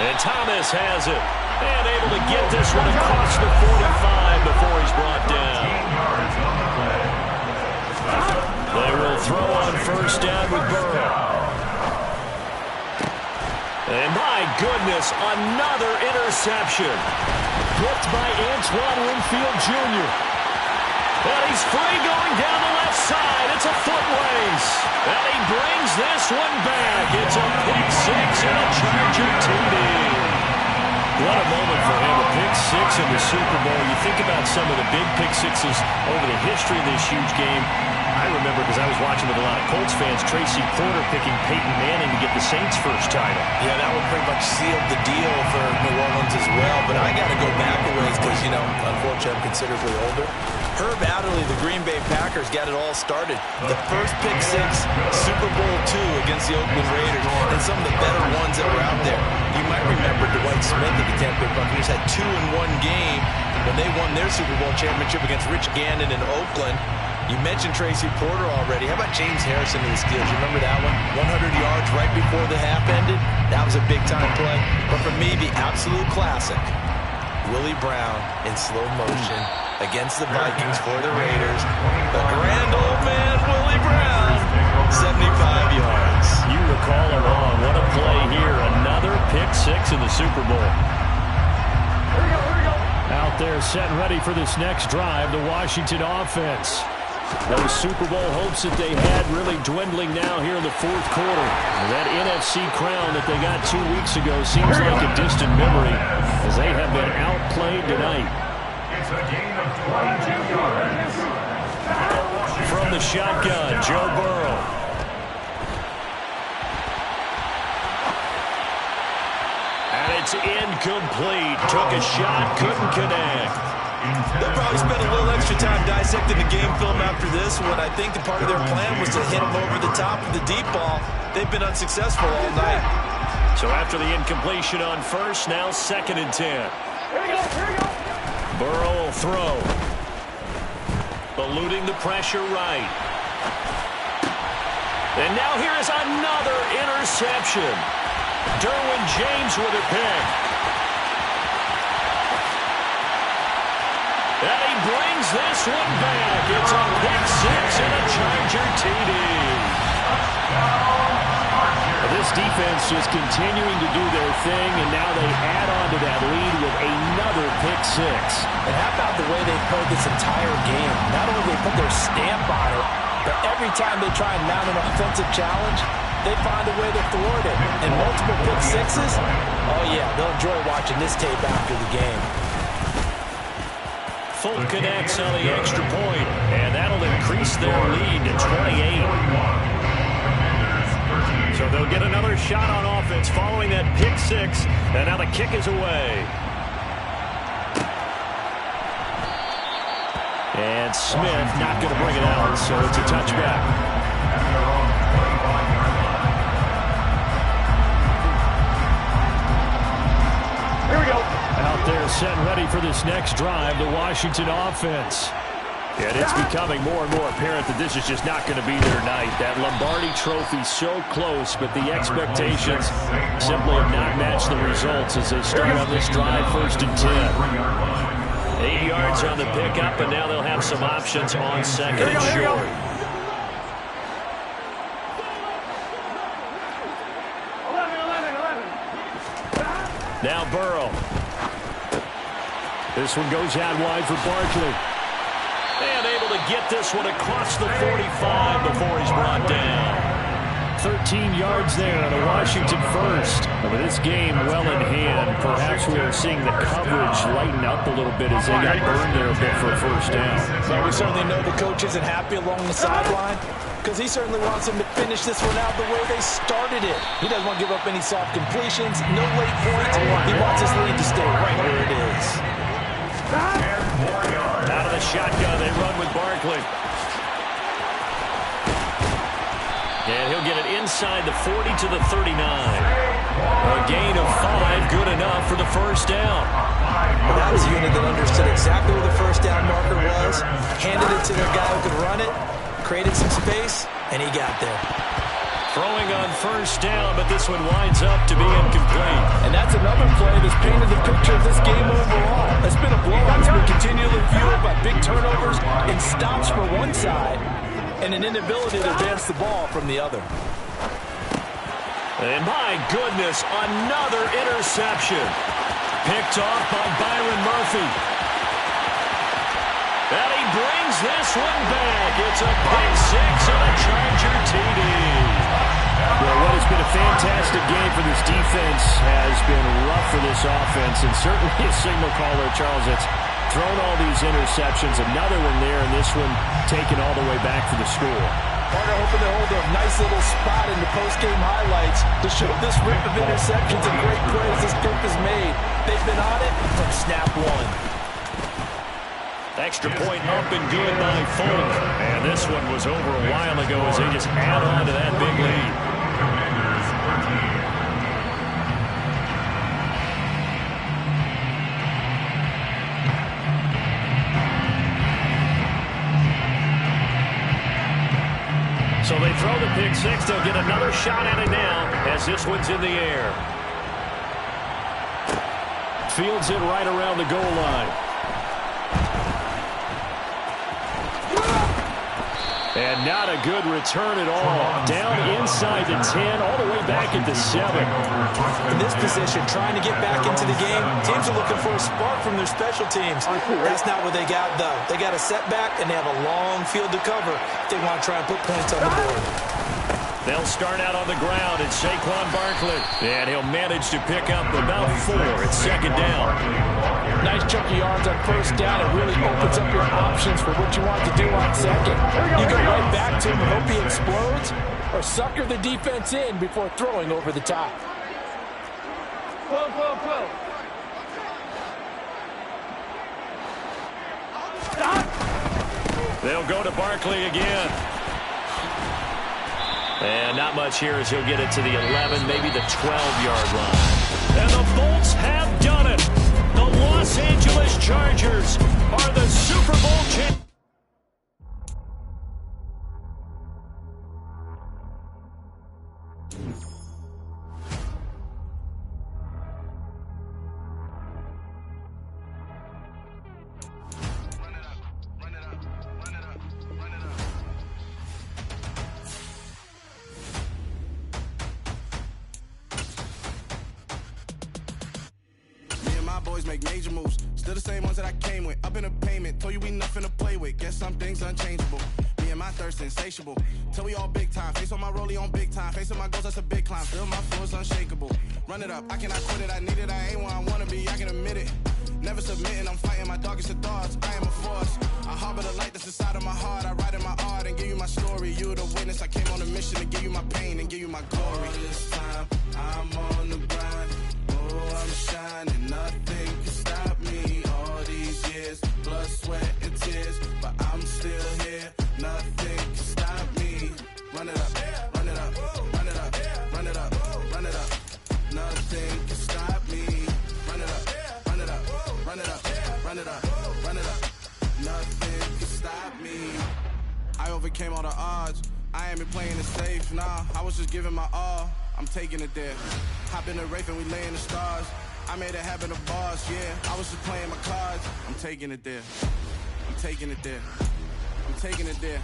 And Thomas has it. And able to get this one across the 45 before he's brought down. They will throw on 1st down with Burrow. And my this. Another interception. Blitzed by Antoine Winfield Jr. And he's free going down the left side. It's a foot race. And he brings this one back. It's a pick six and a Charger TD. What a moment for him, a pick six in the Super Bowl. You think about some of the big pick sixes over the history of this huge game. I remember, because I was watching with a lot of Colts fans, Tracy Porter picking Peyton Manning to get the Saints' first title. Yeah, that one pretty much sealed the deal for New Orleans as well. But I got to go back a ways because, you know, unfortunately I'm considerably older. Herb Adderley, the Green Bay Packers, got it all started. The first pick six, Super Bowl II against the Oakland Raiders, and some of the better ones that were out there. You might remember Dwight Smith of the Tampa Bay Buccaneers had 2 in one game when they won their Super Bowl championship against Rich Gannon in Oakland. You mentioned Tracy Porter already. How about James Harrison of the Steelers? You remember that one? 100 yards right before the half ended. That was a big-time play. But for me, the absolute classic, Willie Brown in slow motion against the Vikings for the Raiders. The grand old man, Willie Brown, 75 yards. You recall it all. What a play here. Another pick six in the Super Bowl. Out there set and ready for this next drive, the Washington offense. Those Super Bowl hopes that they had really dwindling now here in the fourth quarter. That NFC crown that they got 2 weeks ago seems like a distant memory as they have been outplayed tonight. It's a gain of 22 yards. From the shotgun, Joe Burrow. And it's incomplete. Took a shot, couldn't connect. They'll probably spend a little extra time dissecting the game film after this one. I think the part of their plan was to hit them over the top of the deep ball. They've been unsuccessful all night. So after the incompletion on first, now 2nd and 10. Here we go. Burrow will throw. Eluding the pressure right. And now here is another interception. Derwin James with a pick. And he brings this one back. It's a pick six and a Charger TD. This defense just continuing to do their thing, and now they add on to that lead with another pick six. And how about the way they played this entire game? Not only did they put their stamp on it, but every time they try and mount an offensive challenge, they find a way to thwart it. And multiple pick sixes, oh yeah, they'll enjoy watching this tape after the game. Full connects on the extra point, and that'll increase their lead to 28. So they'll get another shot on offense following that pick six, and now the kick is away. And Smith not going to bring it out, so it's a touchback. Here we go. Out there set and ready for this next drive, the Washington offense. And it's becoming more and more apparent that this is just not going to be their night. That Lombardi trophy so close, but the expectations simply have not matched the results as they start on this drive 1st and 10. 8 yards on the pickup, and now they'll have some options on 2nd and short. Now Burrow. This one goes out wide for Barkley. And able to get this one across the 45 before he's brought down. 13 yards there on a Washington first. With this game well in hand, perhaps we are seeing the coverage lighten up a little bit as they got burned there a bit for a first down. Well, we certainly know the coach isn't happy along the sideline because he certainly wants them to finish this one out the way they started it. He doesn't want to give up any soft completions, no late points. He wants his lead to stay right where it is. Out of the shotgun, they run with Barkley. And he'll get it inside the 40 to the 39. A gain of 5, good enough for the first down. Well, that was a unit that understood exactly where the first down marker was, handed it to their guy who could run it, created some space, and he got there. Throwing on first down, but this one winds up to be incomplete. And that's another play that's painted the picture of this game overall. It's been a blowout. It's been continually fueled by big turnovers and stops for one side and an inability to advance the ball from the other. And my goodness, another interception. Picked off by Byron Murphy. And he brings this one back. It's a pick six and a Charger TD. Well, what has been a fantastic game for this defense has been rough for this offense, and certainly a signal caller, Charles, that's thrown all these interceptions. Another one there, and this one taken all the way back for the score. Carter hoping to hold a nice little spot in the post-game highlights to show this rip of interceptions and great plays this group has made. They've been on it from snap one. Extra point up and good by Folk. And this one was over a while ago as they just add on to that big lead. Commanders 13. So they throw the pick six. They'll get another shot at it now as this one's in the air. Fields it right around the goal line. And not a good return at all. Down inside the 10, all the way back at the 7. In this position, trying to get back into the game, teams are looking for a spark from their special teams. That's not what they got, though. They got a setback, and they have a long field to cover if they want to try and put points on the board. They'll start out on the ground. It's Saquon Barkley. And he'll manage to pick up about 4 at second down. Nice chunk of yards on first down. It really opens up your options for what you want to do on second. You go right back to him and hope he explodes, or sucker the defense in before throwing over the top. They'll go to Barkley again. And not much here as he'll get it to the 11, maybe the 12-yard line. And the Bolts have done it. The Los Angeles Chargers are the Super Bowl champions. Make major moves, still the same ones that I came with. Up in a payment, told you we nothing to play with. Guess some things unchangeable. Me and my thirst insatiable. Till we all big time. Face on my rollie on big time. Face on my goals, that's a big climb. Still my floor's unshakable. Run it up, I cannot quit it. I need it, I ain't where I wanna be. I can admit it. Never submitting, I'm fighting my darkest of thoughts. I am a force. I harbor the light that's inside of my heart. I write in my art and give you my story. You the witness. I came on a mission to give you my pain and give you my glory. All this time, I'm on the grind. Oh, I'm shining. Nothing can stop me. All these years, blood, sweat, and tears, but I'm still here. Nothing can stop me. Run it up, run it up, run it up, run it up, run it up. Nothing can stop me. Run it up, run it up, run it up, run it up, run it up. Nothing can stop me. I overcame all the odds. I ain't been playing it safe, nah. I was just giving my all. I'm taking it there. Hop in the Wraith and we lay in the stars. I made it happen to bars, yeah. I was just playing my cards. I'm taking it there. I'm taking it there. I'm taking it there.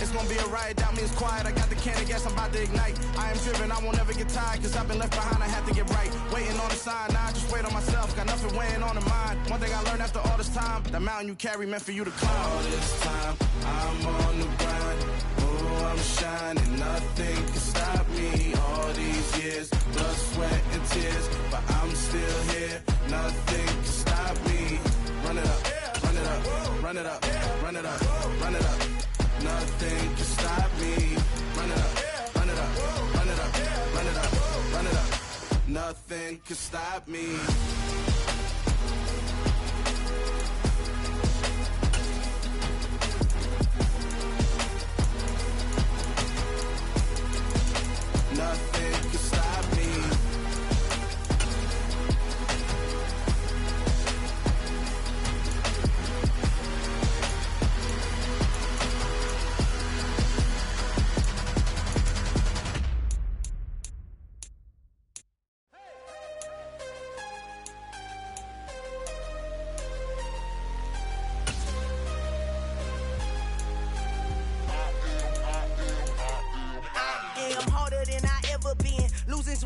It's gonna be a riot, doubt me it's quiet. I got the can of gas, I'm about to ignite. I am driven, I won't ever get tired, cause I've been left behind, I have to get right. Waiting on a sign, now I just wait on myself. Got nothing weighing on the mind. One thing I learned after all this time, the mountain you carry meant for you to climb. All this time, I'm on the grind. Oh, I'm shining, nothing can stop me. All these years, blood, sweat, and tears, but I'm still here. Nothing can stop me. Run it up, run it up, run it up, run it up, run it up. Nothing can stop me. Run it up, run it up, run it up, run it up, run it up. Nothing can stop me. Nothing can stop me.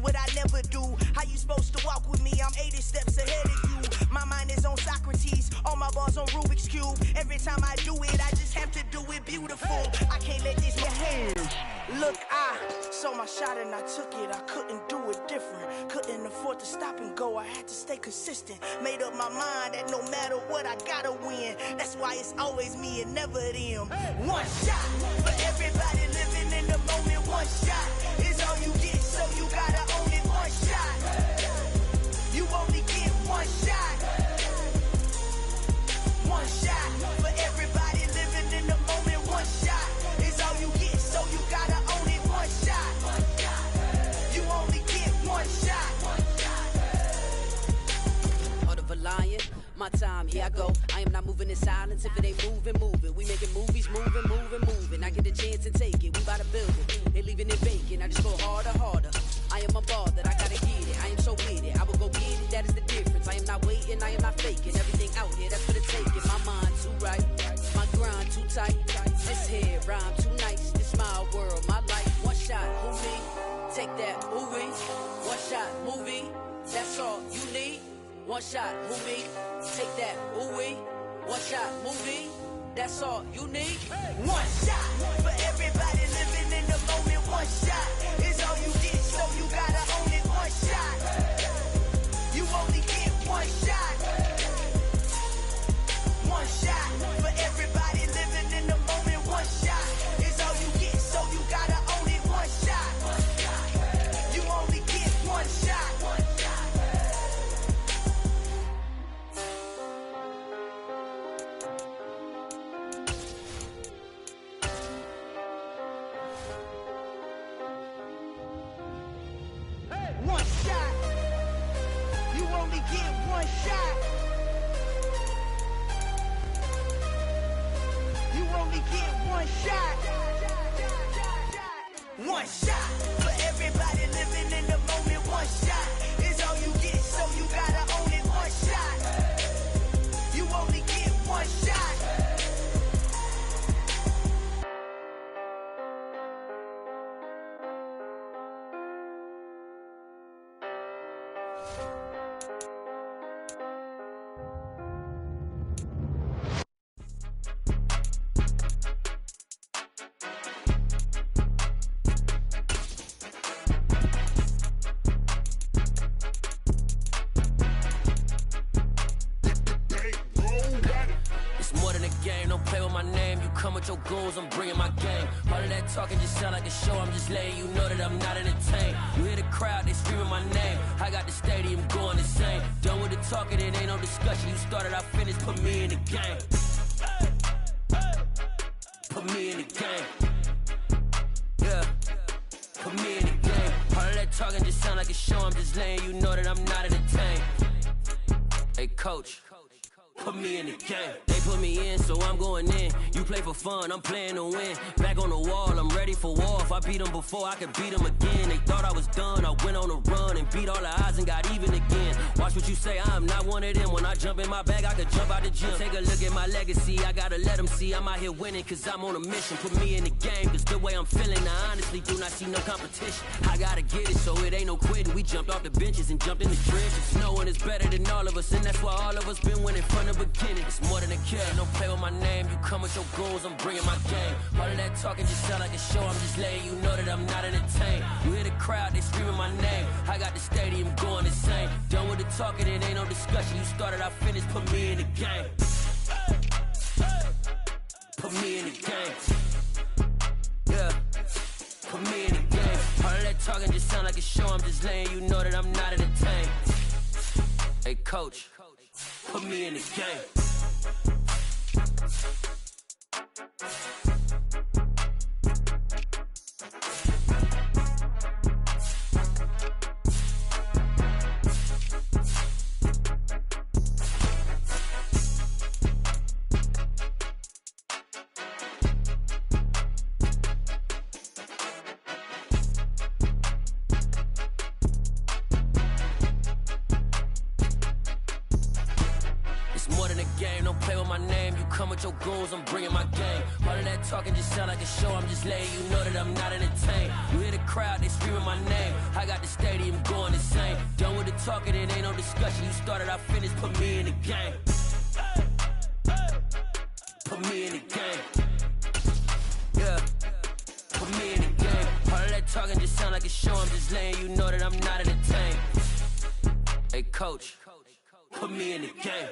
what I never do. How you supposed to walk with me? I'm 80 steps ahead of you. My mind is on Socrates, all my bars on Rubik's Cube. Every time I do it, I just have to do it beautiful. I can't let this get hands. Look, I saw my shot and I took it. I couldn't do it different. Couldn't afford to stop and go. I had to stay consistent. Made up my mind that no matter what, I gotta win. That's why it's always me and never them. One shot for everybody living in the moment. One shot is all you get, so you gotta own it. One shot. You only get one shot. One shot for everybody living in the moment. One shot is all you get, so you gotta own it. One shot. You only get one shot. Heart of a lion, my time, here I go. I am not moving in silence. If it ain't moving, moving. We making movies, moving, moving, moving. I get the chance to take it. We bout to build it. They leaving it vacant. I just go harder, harder. I am a ball that I gotta get it. I am so with it. I will go get it. That is the difference. I am not waiting. I am not faking. Everything out here, that's for the taking. My mind too right. My grind too tight. This here rhyme too nice. This my world, my life. One shot, movie. Take that, movie. One shot, movie. That's all you need. One shot, movie. Take that, movie. One shot, movie. That's all you need. One shot for everybody living in the moment. One shot is all you get, so you gotta own it. One shot. You only get one shot. One shot for everybody living in the moment. One shot is all you get, so you gotta own it. One shot. You only get one shot. One shot. You only get one shot. You only get one shot. One shot for everybody living in the moment. One shot is all you get, so you gotta own it. One shot. You only get one shot. Your goals, I'm bringing my game. All of that talking just sound like a show. I'm just letting you know that I'm not entertained. You hear the crowd, they screaming my name. I got the stadium going insane. Done with the talking, it ain't no discussion. You started, I finished, put me in the game. Put me in the game. Yeah, put me in the game. All of that talking just sound like a show. I'm just letting you know that I'm not entertained. Hey, coach, put me in the game. They put me in, so I'm going in. You play for fun, I'm playing to win. Back on the wall, I'm ready for war. If I beat them before, I could beat them again. They thought I was done, I went on a run and beat all the odds and got even again. Watch what you say, I'm not one of them. When I jump in my bag, I could jump out the gym. Take a look at my legacy, I gotta let them see I'm out here winning, cause I'm on a mission. Put me in the game, cause the way I'm feeling, I honestly do not see no competition. I gotta get it, so it ain't no quitting. We jumped off the benches and jumped in the trenches. No one is better than all of us, and that's why all of us been winning from the beginning. It's more than a kill, don't play with my name. You come with your goals, I'm bringing my game. All of that talking just sound like a show. I'm just letting you know that I'm not entertained. You hear the crowd, they screaming my name. I got the stadium going insane. Done with the talking, it ain't no discussion. You started, I finished, put me in the game. Put me in the game. Yeah, put me in the game. All of that talking just sound like a show. I'm just letting you know that I'm not entertained. Hey, coach, put me in the game. It's more than a game, don't play with my name. You come with your goons, I'm bringing my game. All of that talking just sound like a show, I'm just letting you know that I'm not entertained. You hear the crowd, they screaming my name. I got the stadium going insane. Done with the talking, it ain't no discussion. You started, I finished, put me in the game. Put me in the game. Yeah, put me in the game. All of that talking just sound like a show, I'm just letting you know that I'm not entertained. Hey, coach, put me in the game.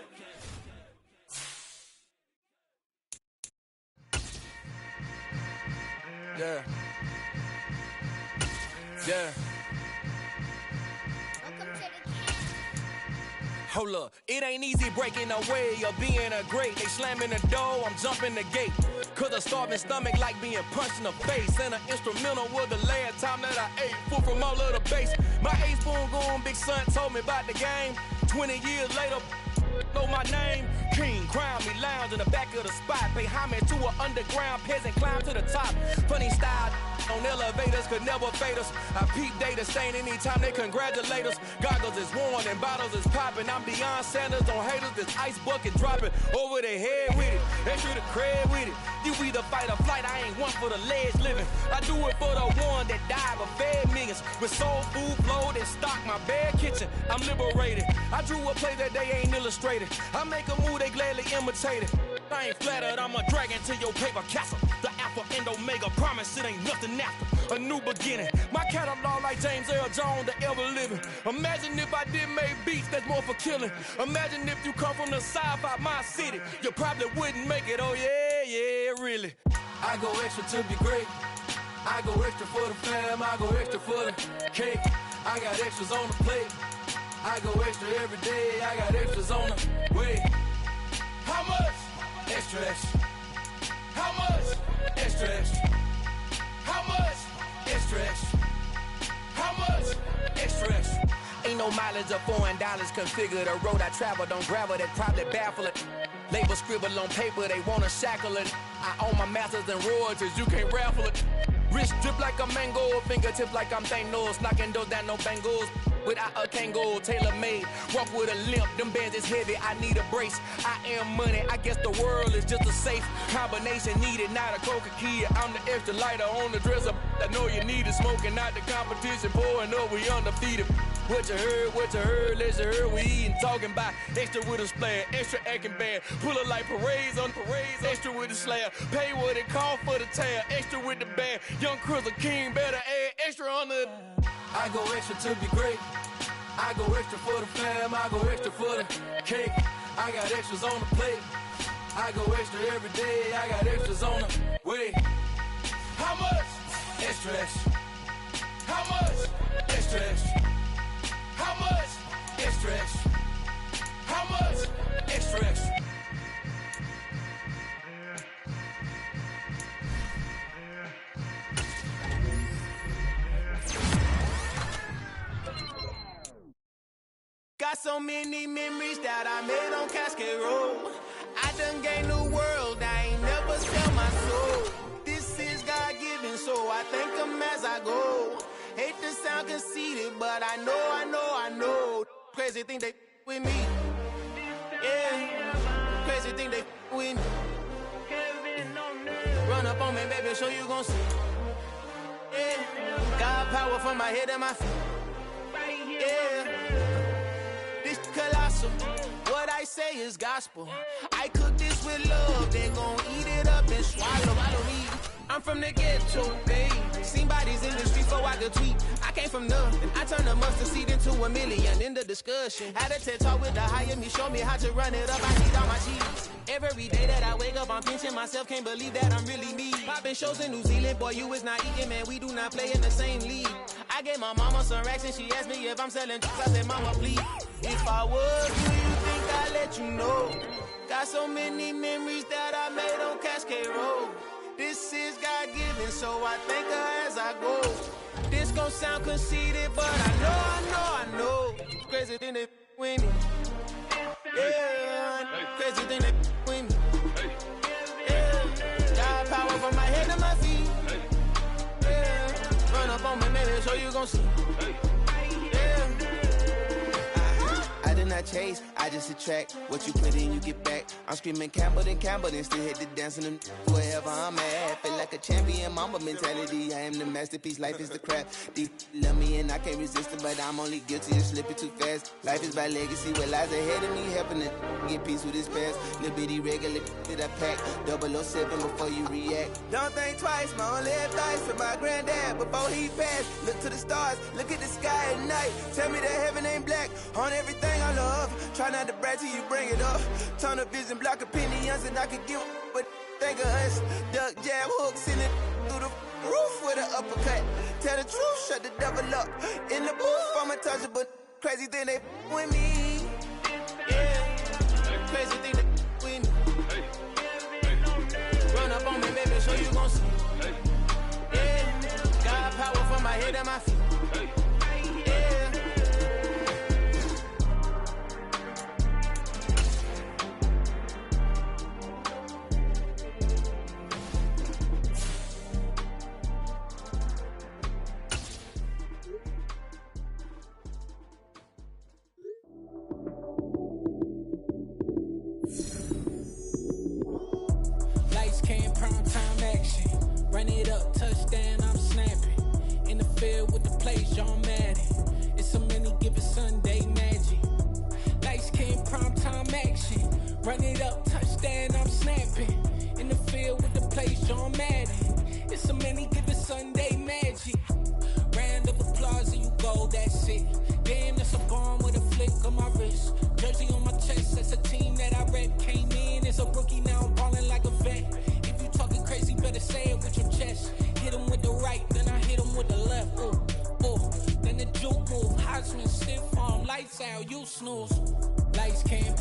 Yeah. Yeah. Hold up, it ain't easy breaking away or being a great. They slamming the door, I'm jumping the gate. Cause a starving stomach like being punched in the face. And an instrumental was the last time that I ate food from all of the base. My ace spoon going, big son told me about the game. 20 years later, know my name. King, crown me, lounge in the back of the spot. Pay homage to an underground peasant, climb to the top. Funny style on elevators could never fade us. I peep data stain anytime they congratulate us. Goggles is worn and bottles is popping. I'm Deion Sanders on haters, this ice bucket dropping over their head with it. Extra the cred with it. You either fight or flight, I ain't one for the ledge living. I do it for the one that died but fed millions. With soul food flowed and stock my bad kitchen. I'm liberated. I drew a play that they ain't illustrated. I make a move, they gladly imitate it. I ain't flattered, I'm a dragon to your paper castle. The Alpha and Omega, promise it ain't nothing after. A new beginning. My catalog like James Earl Jones, the ever living. Imagine if I did make beats that's more for killing. Imagine if you come from the sci-fi, my city. You probably wouldn't make it, oh yeah, really. I go extra to be great. I go extra for the fam, I go extra for the cake. I got extras on the plate. I go extra every day, I got extras on the way. How much? Extra, extra. How much? Extra, extra. How much? Extra, extra. How much? Extra, extra. Ain't no mileage of $4 configure the road I travel. Don't gravel that probably baffle it. Label scribble on paper, they wanna shackle it. I own my masters and royalties, you can't raffle it. Wrist drip like a mango, fingertip like I'm Thanos. Knocking those down, no bangles. Without a Kango, tailor-made. Walk with a limp, them bands is heavy, I need a brace. I am money, I guess the world is just a safe combination needed, not a coca key. I'm the extra lighter on the dresser. I know you need it, smoking out the competition, pouring up, we undefeated. What you heard, let's you heard, we eating, talking about extra with a splash, extra acting bad. Pull it like parades on parades, extra with the slab. Pay what it cost for the tab, extra with the band. Young Chris, a king, better add extra on the. I go extra to be great. I go extra for the fam, I go extra for the cake. I got extras on the plate. I go extra every day, I got extras on the way. How much? Extra, extra. How much? Extra, extra. How much? Extra, extra. How much? Extra, extra. Got so many memories that I made on Cascade Road. I done gained the world, I ain't never sell my soul. This is God-given, so I thank him as I go. Hate to sound conceited, but I know. Crazy thing they with me. Yeah, crazy thing they with me. Run up on me, baby, show you gon' see. Yeah, God power from my head and my feet. Yeah. Colossal, what I say is gospel. I cook this with love, they gon' eat it up and swallow. I don't need. I'm from the ghetto, babe. Seen bodies in the streets so I could tweet. I came from nothing. I turned a mustard seed into a million in the discussion. Had a TED talk with the higher me, show me how to run it up. I need all my cheese. Every day that I wake up, I'm pinching myself. Can't believe that I'm really me. Popping shows in New Zealand, boy, you is not eating, man. We do not play in the same league. I gave my mama some racks and she asked me if I'm selling drugs. I said, mama, please. If I was, do you think I'd let you know? Got so many memories that I made on Cascade Road. This is God-given, so I thank her as I go. This gon' sound conceited, but I know. Crazy thing they with me. Yeah, crazy thing they with me. Yeah, got power from my head to my feet. Yeah, run up on me, maybe so you gon' see. Yeah, I did not chase. I just attract what you put in, you get back. I'm screaming Campbell, then still hit the dance and them wherever I'm at. Feel like a champion, mama mentality. I am the masterpiece, life is the crap. Deep love me and I can't resist it, but I'm only guilty of slipping too fast. Life is by legacy, what lies ahead of me, helping to get peace with his past. Little bitty regular that I pack, 007 before you react. Don't think twice, my only advice for my granddad before he passed. Look to the stars, look at the sky at night. Tell me that heaven ain't black on everything I love. Try not to brag till you bring it up. Tunnel vision, block opinions, and I could give but think of us. Duck jab hooks in it through the roof with an uppercut. Tell the truth, shut the devil up. In the booth, I'm untouchable. Crazy thing they with me. Yeah, crazy thing they with me. Run up on me, baby, so you gon' see. Yeah, got power from my head and my feet. Run it up, touchdown, I'm snapping. In the field with the plays, John Madden. It's so many given Sunday magic. Lights came prime time action. Run it up, touchdown, I'm snapping. In the field with the plays, John Madden. It's so many given Sunday magic. Round of applause and you go, that's it. Damn, that's a bomb with a flick on my wrist. Jersey on my chest, that's a team that I rep. Came in as a rookie, now I'm ballin' like a vet. Talking crazy, better say it with your chest. Hit him with the right, then I hit him with the left. Ooh, then the juke move. Heisman stiff arm, lights out, you snooze. Lights came